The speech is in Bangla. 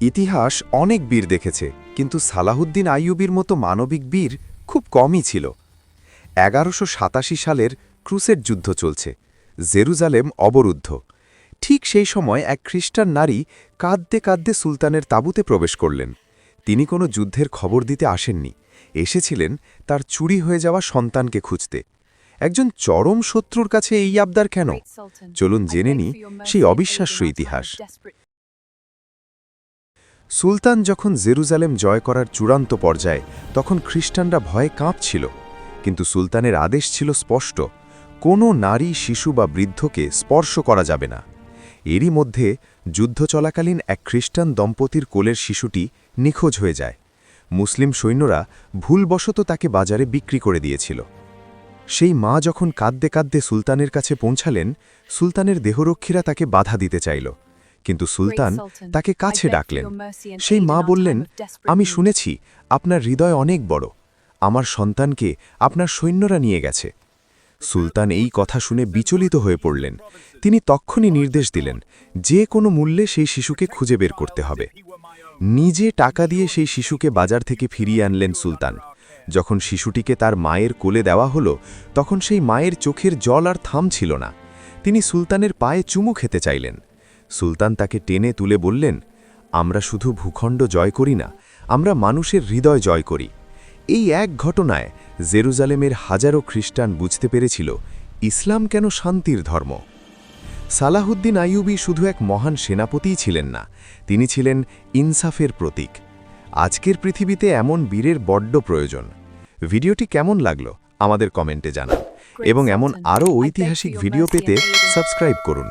ইতিহাস অনেক বীর দেখেছে, কিন্তু সালাহুদ্দিন আইয়ুবীর মতো মানবিক বীর খুব কমই ছিল। ১১৮৭ সালের ক্রুসেড যুদ্ধ চলছে, জেরুজালেম অবরুদ্ধ। ঠিক সেই সময় এক খ্রিস্টান নারী কাঁদতে কাঁদতে সুলতানের তাঁবুতে প্রবেশ করলেন। তিনি কোনো যুদ্ধের খবর দিতে আসেননি, এসেছিলেন তার চুরি হয়ে যাওয়া সন্তানকে খুঁজতে। একজন চরম শত্রুর কাছে এই আবদার কেন? চলুন জেনে নিই সেই অবিশ্বাস্য ইতিহাস। সুলতান যখন জেরুজালেম জয় করার চূড়ান্ত পর্যায়ে, তখন খ্রিস্টানরা ভয়ে কাঁপছিল। কিন্তু সুলতানের আদেশ ছিল স্পষ্ট: কোনো নারী, শিশু বা বৃদ্ধকে স্পর্শ করা যাবে না। এরই মধ্যে যুদ্ধ চলাকালীন এক খ্রিস্টান দম্পতির কোলের শিশুটি নিখোঁজ হয়ে যায়। মুসলিম সৈন্যরা ভুলবশত তাকে বাজারে বিক্রি করে দিয়েছিল। সেই মা যখন কাঁদতে কাঁদতে সুলতানের কাছে পৌঁছালেন, সুলতানের দেহরক্ষীরা তাকে বাধা দিতে চাইল, কিন্তু সুলতান তাকে কাছে ডাকলেন। সেই মা বললেন, আমি শুনেছি আপনার হৃদয় অনেক বড়, আমার সন্তানকে আপনার সৈন্যরা নিয়ে গেছে। সুলতান এই কথা শুনে বিচলিত হয়ে পড়লেন। তিনি তক্ষুনি নির্দেশ দিলেন, যে কোনো মূল্যে সেই শিশুকে খুঁজে বের করতে হবে। নিজে টাকা দিয়ে সেই শিশুকে বাজার থেকে ফিরিয়ে আনলেন সুলতান। যখন শিশুটিকে তার মায়ের কোলে দেওয়া হলো, তখন সেই মায়ের চোখের জল আর থামছিল না। তিনি সুলতানের পায়ে চুমু খেতে চাইলেন। সুলতান তাকে টেনে তুলে বললেন, আমরা শুধু ভূখণ্ড জয় করি না, আমরা মানুষের হৃদয় জয় করি। এই এক ঘটনায় জেরুজালেমের হাজারো খ্রিস্টান বুঝতে পেরেছিল ইসলাম কেন শান্তির ধর্ম। সালাহুদ্দিন আইয়ুবী শুধু এক মহান সেনাপতিই ছিলেন না, তিনি ছিলেন ইনসাফের প্রতীক। আজকের পৃথিবীতে এমন বীরের বড্ড প্রয়োজন। ভিডিওটি কেমন লাগলো আমাদের কমেন্টে জানান, এবং এমন আরও ঐতিহাসিক ভিডিও পেতে সাবস্ক্রাইব করুন।